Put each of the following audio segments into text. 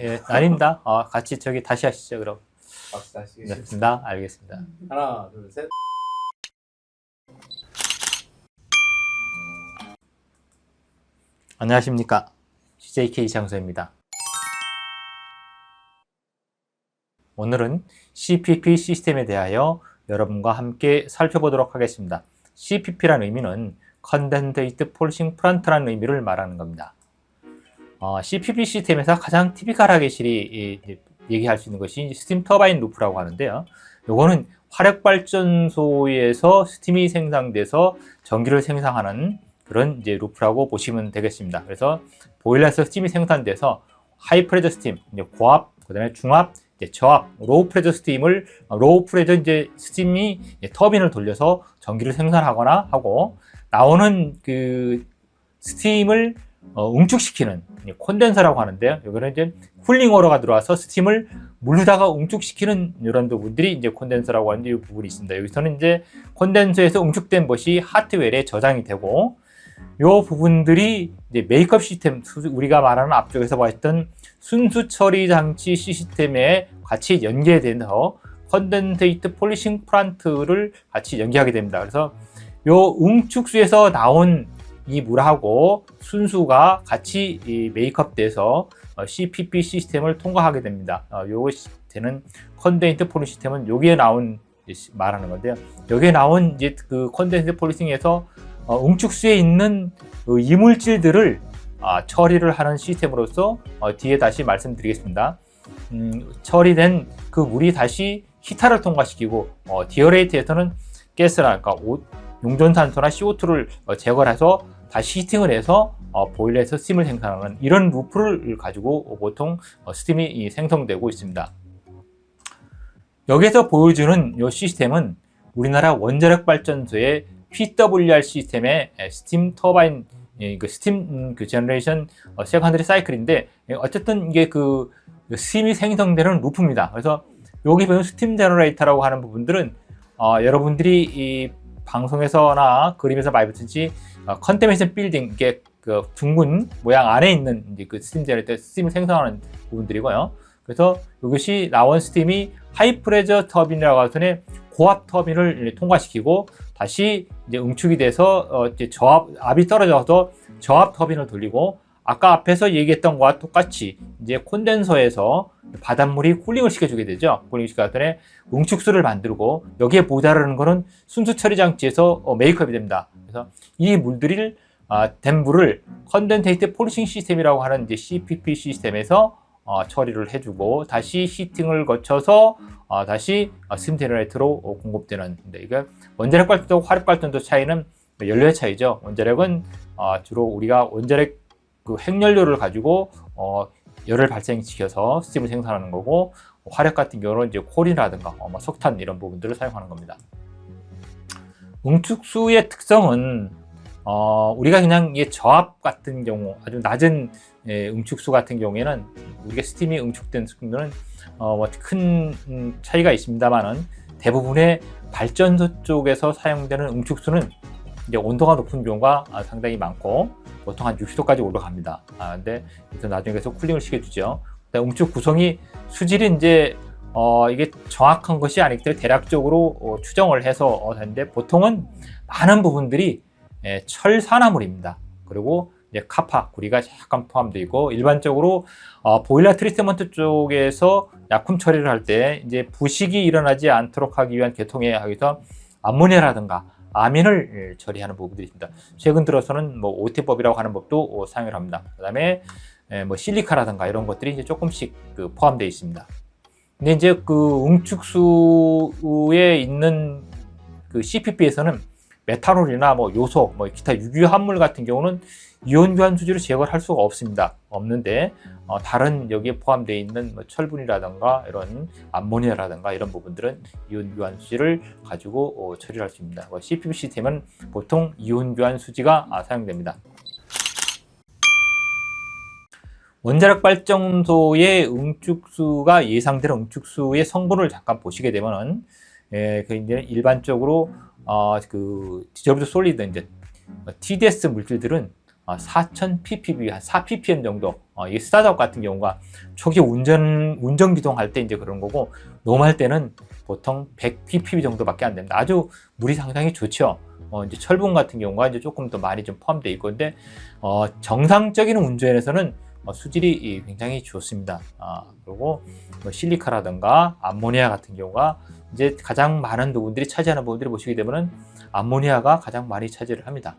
예, 아닙니다. 같이 저기 다시 하시죠, 그럼. 박수 다시 네, 알겠습니다. 알겠습니다. 하나 둘 셋. 안녕하십니까. CJK 장소입니다. 오늘은 CPP 시스템에 대하여 여러분과 함께 살펴보도록 하겠습니다. CPP라는 의미는 Condensated Polishing Plant라는 의미를 말하는 겁니다. CPP 시스템에서 가장 티피컬하게 얘기할 수 있는 것이 스팀 터바인 루프라고 하는데요. 요거는 화력발전소에서 스팀이 생산돼서 전기를 생산하는 그런 이제 루프라고 보시면 되겠습니다. 그래서 보일러에서 스팀이 생산돼서 하이 프레저 스팀, 이제 고압, 그다음에 중압, 이제 저압, 로우 프레저 스팀을 로우 프레저 이제 스팀이 이제 터빈을 돌려서 전기를 생산하거나 하고 나오는 그 스팀을 응축시키는 콘덴서라고 하는데요. 여기는 이제 쿨링오러가 들어와서 스팀을 물르다가 응축시키는 이런 부분들이 이제 콘덴서라고 하는 이 부분이 있습니다. 여기서는 이제 콘덴서에서 응축된 것이 하드웰에 저장이 되고 이 부분들이 이제 메이크업 시스템, 우리가 말하는 앞쪽에서 봤던 순수 처리 장치 시스템에 같이 연계돼서 컨덴세이트 폴리싱 플란트를 같이 연계하게 됩니다. 그래서 요 응축수에서 나온 이 물하고 순수가 같이 메이크업 돼서 CPP 시스템을 통과하게 됩니다. 요것에는 컨덴세이트 폴리싱 시스템은 여기에 나온 말하는 건데요. 여기에 나온 이제 그 컨덴세이트 폴리싱에서 응축수에 있는 이물질들을 처리를 하는 시스템으로서 뒤에 다시 말씀드리겠습니다. 처리된 그 물이 다시 히터를 통과시키고 디어레이트에서는 가스나 그러니까 용존산소나 CO2를 제거해서 다시 히팅을 해서 보일러에서 스팀을 생산하는 이런 루프를 가지고 보통 스팀이 생성되고 있습니다. 여기서 보여주는 이 시스템은 우리나라 원자력 발전소의 PWR 시스템의 스팀 터바인 스팀 제너레이션 세컨더리 사이클인데 어쨌든 이게 그 스팀이 생성되는 루프입니다. 그래서 여기 보면 스팀 제너레이터라고 하는 부분들은 여러분들이 이 방송에서나 그림에서 많이 보듯이 컨테미션 빌딩 이게 그 둥근 모양 안에 있는 이제 그 스팀 제너레이터 스팀을 생성하는 부분들이고요. 그래서 이것이 나온 스팀이 하이 프레저 터빈이라고 하는 고압 터빈을 통과시키고 다시 이제 응축이 돼서 이제 압이 떨어져서 저압 터빈을 돌리고 아까 앞에서 얘기했던 것과 똑같이 이제 콘덴서에서 바닷물이 쿨링을 시켜주게 되죠. 쿨링 시켜주더니 응축수를 만들고 여기에 모자라는 거는 순수 처리 장치에서 메이크업이 됩니다. 그래서 이 물들이 된 물을 컨덴세이트 폴리싱 시스템이라고 하는 이제 CPP 시스템에서 처리를 해주고 다시 히팅을 거쳐서 다시 스팀 제너레이터로 공급되는. 이게 원자력 발전도 화력 발전도 차이는 연료의 차이죠. 원자력은 주로 우리가 원자력 그 핵연료를 가지고 열을 발생시켜서 스팀을 생산하는 거고 화력 같은 경우는 이제 콜이라든가 석탄 이런 부분들을 사용하는 겁니다. 응축수의 특성은 우리가 그냥 저압 같은 경우 아주 낮은 응축수 같은 경우에는 우리가 스팀이 응축된 스팀은 큰 차이가 있습니다만은 대부분의 발전소 쪽에서 사용되는 응축수는 이제 온도가 높은 경우가 상당히 많고 보통 한 60도까지 올라갑니다. 근데 나중에 계속 쿨링을 시켜주죠. 응축 구성이 수질이 이제 이게 정확한 것이 아니기 때문에 대략적으로 추정을 해서 하는데 보통은 많은 부분들이 철산화물입니다. 그리고 이제 카파, 구리가 약간 포함되어 있고 일반적으로 보일러 트리트먼트 쪽에서 약품 처리를 할 때 이제 부식이 일어나지 않도록 하기 위한 계통에 하기위해서 암모니아라든가 아민을 처리하는 부분들이 있습니다. 최근 들어서는 뭐 OT법이라고 하는 법도 사용을 합니다. 그 다음에 뭐 실리카라든가 이런 것들이 이제 조금씩 포함되어 있습니다. 근데 이제 그 응축수에 있는 그 CPP에서는 메탄올이나 뭐 요소, 뭐 기타 유기 합물 같은 경우는 이온 교환 수지로 제거를 할 수가 없습니다. 없는데 다른 여기에 포함되어 있는 뭐 철분이라든가 이런 암모니아라든가 이런 부분들은 이온 교환 수지를 가지고 처리할 수 있습니다. CPP 시스템은 보통 이온 교환 수지가 사용됩니다. 원자력 발전소의 응축수가 예상되는 응축수의 성분을 잠깐 보시게 되면은 그 이제 일반적으로 그 디졸브드 솔리드 이제 TDS 물질들은 4000 ppb, 한 4 ppm 정도. 이 스타트업 같은 경우가 초기 운전 기동할 때 이제 그런 거고, 노멀 때는 보통 100 ppb 정도밖에 안 됩니다. 아주 물이 상당히 좋죠. 이제 철분 같은 경우가 이제 조금 더 많이 좀 포함되어 있고, 근데 정상적인 운전에서는 수질이 굉장히 좋습니다. 그리고 뭐 실리카라든가 암모니아 같은 경우가 이제 가장 많은 부분들이 차지하는 부분들을 보시게 되면은 암모니아가 가장 많이 차지를 합니다.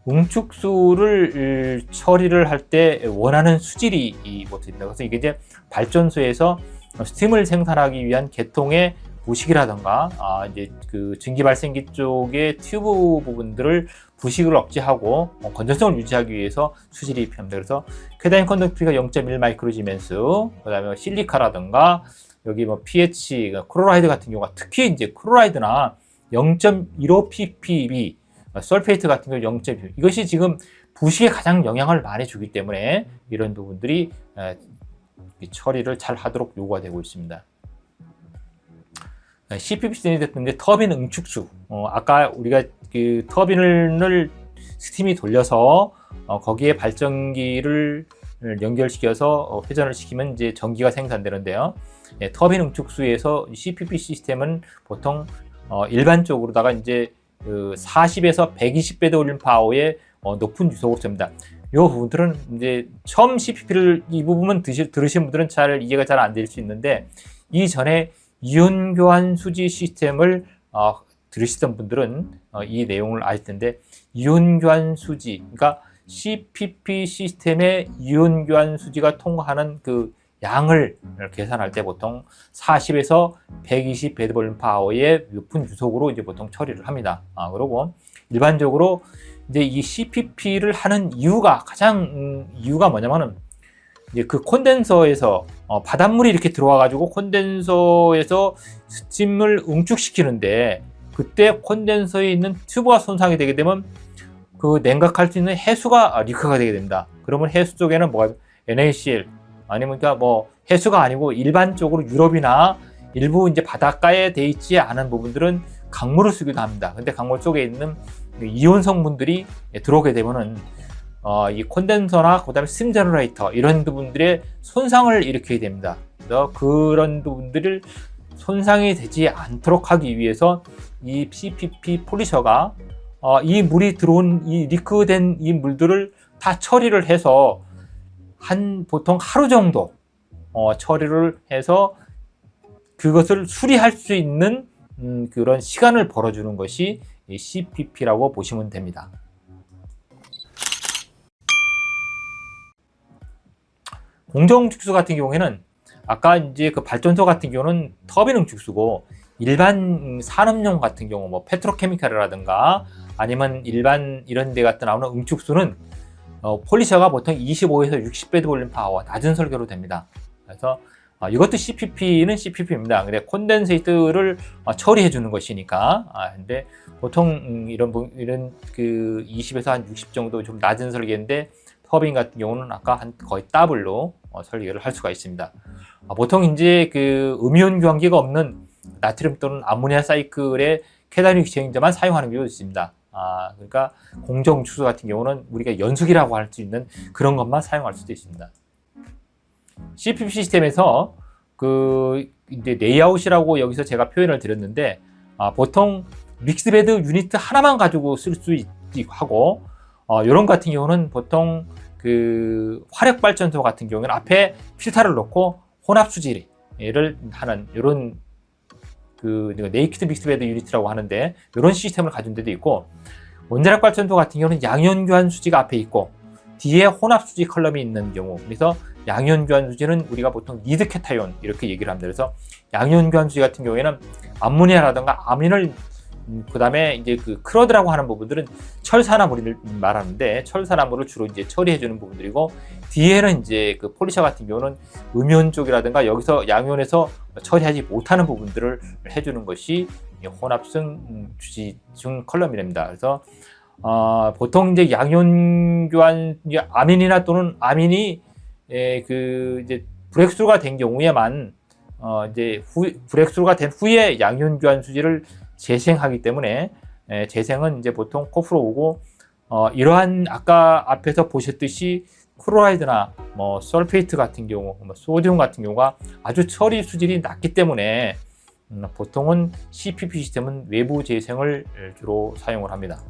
응축수를 처리를 할 때 원하는 수질이 뭐 됩니다. 그래서 이게 이제 발전소에서 스팀을 생산하기 위한 계통의 부식이라든가 이제 그 증기 발생기 쪽의 튜브 부분들을 부식을 억제하고 건전성을 유지하기 위해서 수질이 필요합니다. 그래서 쾌다인 컨덕티비가 0.1 마이크로지멘스, 그다음에 실리카라든가 여기 뭐 pH, 크로라이드 같은 경우가 특히 이제 크로라이드나 0.15 ppb, 설페이트 같은 경우 0.1, 이것이 지금 부식에 가장 영향을 많이 주기 때문에 이런 부분들이 처리를 잘 하도록 요구가 되고 있습니다. CPP 시스템이 됐는데 터빈 응축수, 아까 우리가 그 터빈을 스팀이 돌려서 거기에 발전기를 연결시켜서 회전을 시키면 이제 전기가 생산되는데요. 터빈 응축수에서 CPP 시스템은 보통 일반적으로다가 이제 40에서 120배 올림 파워의 높은 유속으로 됩니다. 이 부분들은 이제 처음 CPP를 이 부분만 들으신 분들은 잘 이해가 잘 안 될 수 있는데, 이전에 이온 교환 수지 시스템을 들으시던 분들은 이 내용을 아실 텐데, 이온 교환 수지, 그러니까 CPP 시스템의 이온 교환 수지가 통과하는 그 양을 계산할 때 보통 40에서 120 배드볼륨 파워의 높은 유속으로 이제 보통 처리를 합니다. 그리고 일반적으로 이제 이 CPP를 하는 이유가 이유가 뭐냐면은 이제 그 콘덴서에서 바닷물이 이렇게 들어와 가지고 콘덴서에서 스팀을 응축시키는데, 그때 콘덴서에 있는 튜브가 손상이 되게 되면 그 냉각할 수 있는 해수가 리크가 되게 됩니다. 그러면 해수 쪽에는 뭐가 NaCl, 아니면 그러니까 뭐 해수가 아니고 일반적으로 유럽이나 일부 이제 바닷가에 돼 있지 않은 부분들은 강물을 쓰기도 합니다. 근데 강물 속에 있는 이온 성분들이 들어오게 되면은 이 콘덴서나 그다음에 스팀 제너레이터 이런 부분들의 손상을 일으키게 됩니다. 그래서 그런 부분들을 손상이 되지 않도록 하기 위해서 이 CPP 폴리셔가 이 물이 들어온 이 리크된 이 물들을 다 처리를 해서 보통 하루 정도 처리를 해서 그것을 수리할 수 있는 그런 시간을 벌어주는 것이 이 CPP라고 보시면 됩니다. 공정응축수 같은 경우에는 아까 이제 그 발전소 같은 경우는 터빈 응축수고, 일반 산업용 같은 경우 뭐 페트로케미칼이라든가 아니면 일반 이런 데 같은 나오는 응축수는 폴리셔가 보통 25에서 60배드 볼륨 파워 낮은 설계로 됩니다. 그래서 이것도 CPP는 CPP입니다. 근데 콘덴세이트를 처리해 주는 것이니까. 근데 보통 이런 그 20에서 한 60 정도 좀 낮은 설계인데, 터빈 같은 경우는 아까 거의 더블로 설계를 할 수가 있습니다. 보통 이제 그 음이온 교환기가 없는 나트륨 또는 암모니아 사이클의 쾌다이온 익스체인저만 사용하는 경우도 있습니다. 그러니까 공정응축수 같은 경우는 우리가 연숙이라고 할 수 있는 그런 것만 사용할 수도 있습니다. CPP 시스템에서 그 이제 레이아웃이라고 여기서 제가 표현을 드렸는데, 보통 믹스베드 유니트 하나만 가지고 쓸 수 있고 하고, 이런 같은 경우는 보통 그 화력 발전소 같은 경우는 앞에 필터를 놓고 혼합 수지를 하는 이런 그 네이키드 믹스베드 유니트라고 하는데, 이런 시스템을 가진 데도 있고, 원자력 발전소 같은 경우는 양이온 교환 수지가 앞에 있고 뒤에 혼합 수지 컬럼이 있는 경우, 그래서 양이온 교환 수지는 우리가 보통 니드 케타이온 이렇게 얘기를 합니다. 그래서 양이온 교환 수지 같은 경우에는 암모니아라든가 아민을 그 다음에 이제 그 크러드라고 하는 부분들은 철산화물을 말하는데, 철산화물을 주로 이제 처리해주는 부분들이고, 뒤에는 이제 그 폴리셔 같은 경우는 음이온 쪽이라든가 여기서 양이온에서 처리하지 못하는 부분들을 해주는 것이 혼합성 주지중 컬럼이랍니다. 그래서 보통 이제 양이온 교환 아민이나 또는 아민이 그 이제 브렉스루가 된 경우에만 이제 브렉스루가 된 후에 양이온 교환 수지를 재생하기 때문에, 재생은 이제 보통 코프로 오고, 이러한 아까 앞에서 보셨듯이 클로라이드나 뭐 설페이트 같은 경우, 뭐 소디움 같은 경우가 아주 처리 수질이 낮기 때문에 보통은 CPP 시스템은 외부 재생을 주로 사용을 합니다.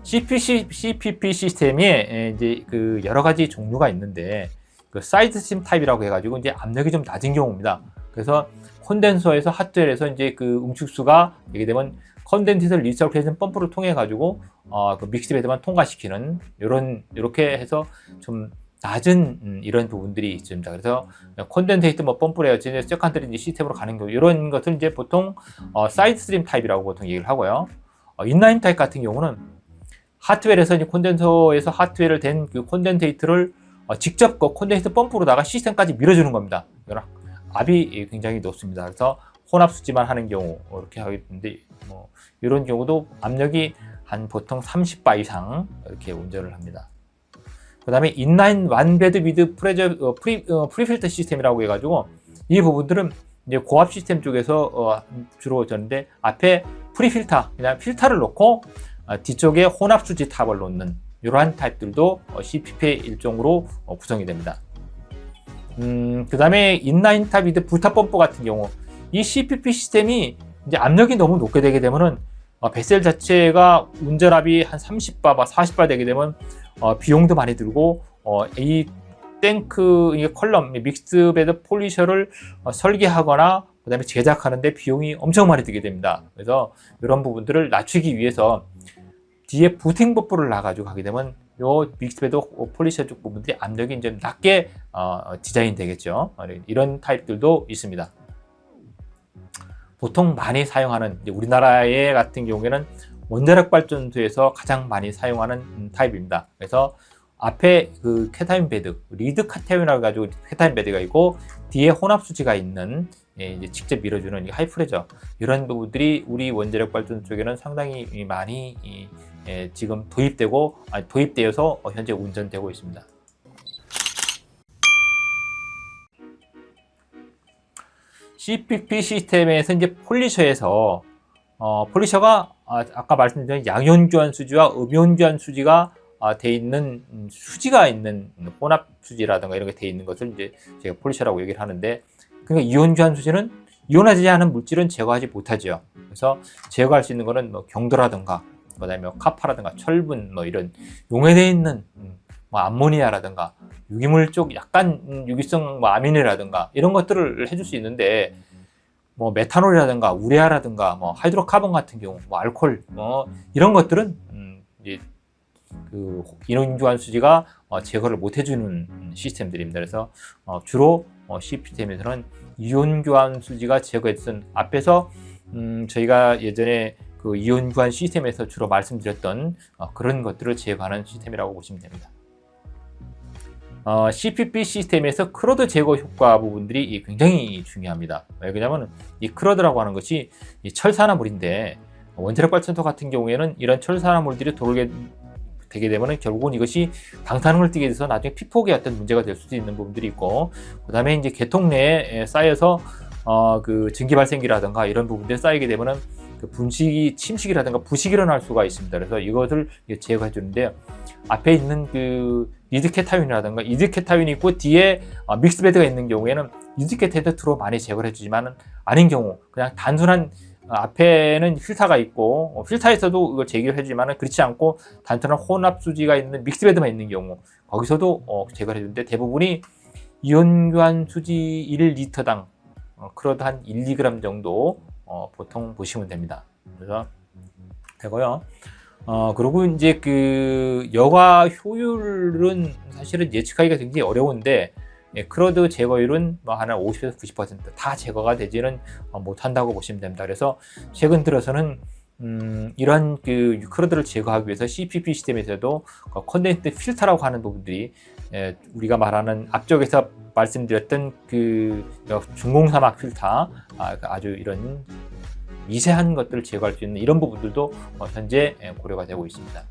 CPP 시스템이 이제 그 여러 가지 종류가 있는데 그 사이드 스팀 타입이라고 해가지고 이제 압력이 좀 낮은 경우입니다. 그래서 콘덴서에서 핫웰에서 이제 그 응축수가 되게 되면 컨덴서를 리서큘레이션 펌프를 통해 가지고 그 믹스 베드만 통과시키는 이렇게 해서 좀 낮은 이런 부분들이 있습니다. 그래서 콘덴세이트 뭐 펌프레어 세컨더리 시스템으로 가는 경우 이런 것을 이제 보통 사이드 스트림 타입이라고 보통 얘기를 하고요. 인라인 타입 같은 경우는 핫웰에서 이제 콘덴서에서 핫웰을 된 그 콘덴세이트를 직접 그 콘덴세이트 펌프로다가 시스템까지 밀어주는 겁니다. 압이 굉장히 높습니다. 그래서 혼합 수지만 하는 경우 이렇게 하게 되는데 뭐 이런 경우도 압력이 한 보통 30바 이상 이렇게 운전을 합니다. 그 다음에 인라인 완베드 위드 프리필터 시스템이라고 해가지고 이 부분들은 이제 고압 시스템 쪽에서 주로 저는데 앞에 프리필터 그냥 필터를 놓고 뒤쪽에 혼합 수지 탑을 놓는 이러한 타입들도 CPP의 일종으로 구성이 됩니다. 그 다음에 인라인 탑 위드 불탑 펌프 같은 경우 이 CPP 시스템이 이제 압력이 너무 높게 되게 되면은 베셀 자체가 운전압이 한 30바, 40바 되게 되면 비용도 많이 들고 이 탱크 컬럼 믹스 베드 폴리셔를 설계하거나 그다음에 제작하는데 비용이 엄청 많이 들게 됩니다. 그래서 이런 부분들을 낮추기 위해서 뒤에 부팅 버프를 놔가지고 하게 되면 요 믹스 베드 폴리셔 쪽 부분들이 압력이 이제 낮게 디자인 되겠죠. 이런 타입들도 있습니다. 보통 많이 사용하는 우리나라의 같은 경우에는 원자력 발전소에서 가장 많이 사용하는 타입입니다. 그래서 앞에 그 케타민 베드, 리드 카타민이라고 가지고 케타민 베드가 있고 뒤에 혼합 수지가 있는 이제 직접 밀어주는 하이프레저 이런 부분들이 우리 원자력 발전소 쪽에는 상당히 많이 지금 도입되어서 현재 운전되고 있습니다. CPP 시스템에서 이제 폴리셔에서 폴리셔가 아까 말씀드린 양이온교환 수지와 음이온교환 수지가 돼 있는 수지가 있는 혼합 수지라든가 이런 게 돼 있는 것을 이제 제가 폴리셔라고 얘기를 하는데 그러니까 이온교환 수지는 이온하지 않은 물질은 제거하지 못하죠. 그래서 제거할 수 있는 거는 뭐 경도라든가 그다음에 카파라든가 철분 뭐 이런 용해되어 있는 뭐 암모니아라든가 유기물 쪽 약간 유기성 뭐 아미노라든가 이런 것들을 해줄 수 있는데 뭐 메탄올이라든가 우레아라든가 뭐 하이드로카본 같은 경우 뭐 알코올 뭐 이런 것들은 이제 그 이온교환 수지가 제거를 못 해주는 시스템들입니다. 그래서 주로 CPTM에서는 이온교환 수지가 제거했던 앞에서 저희가 예전에 그 이온교환 시스템에서 주로 말씀드렸던 그런 것들을 제거하는 시스템이라고 보시면 됩니다. CPP 시스템에서 크로드 제거 효과 부분들이 굉장히 중요합니다. 왜냐하면 이 크로드라고 하는 것이 이 철산화물인데 원자력 발전소 같은 경우에는 이런 철산화물들이 돌게 되게 되면 결국은 이것이 방사능을 띠게 돼서 나중에 피폭에 어떤 문제가 될 수도 있는 부분들이 있고 그 다음에 이제 계통 내에 쌓여서 그 증기 발생기라든가 이런 부분들이 쌓이게 되면은 그 분식이 침식이라든가 부식이 일어날 수가 있습니다. 그래서 이것을 제거해 주는데 앞에 있는 그 이드케타윈이라든가 이드케타윈이 있고 뒤에 믹스베드가 있는 경우에는 이드케타윈도 주로 많이 제거를 해주지만 아닌 경우 그냥 단순한 앞에는 필터가 있고 필터에서도 이걸 제거를 해주지만 그렇지 않고 단순한 혼합 수지가 있는 믹스베드만 있는 경우 거기서도 제거를 해주는데 대부분이 이온교환 수지 1리터당 크로드 한 1, 2g 정도 보통 보시면 됩니다. 그래서 되고요. 그리고 이제 그 여과 효율은 사실은 예측하기가 굉장히 어려운데 크로드 제거율은 뭐 한 50에서 90%다 제거가 되지는 못한다고 보시면 됩니다. 그래서 최근 들어서는 이러한 그 크로드를 제거하기 위해서 CPP 시스템에서도 컨덴스 필터라고 하는 부분들이 우리가 말하는 앞쪽에서 말씀드렸던 그 중공사막 필터 아주 이런 미세한 것들을 제거할 수 있는 이런 부분들도 현재 고려가 되고 있습니다.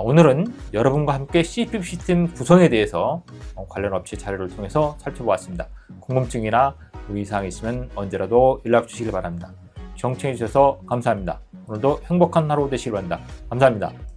오늘은 여러분과 함께 CPP 시스템 구성에 대해서 관련 업체 자료를 통해서 살펴보았습니다. 궁금증이나 의사항이 있으면 언제라도 연락 주시길 바랍니다. 시청해 주셔서 감사합니다. 오늘도 행복한 하루 되시길 바랍니다. 감사합니다.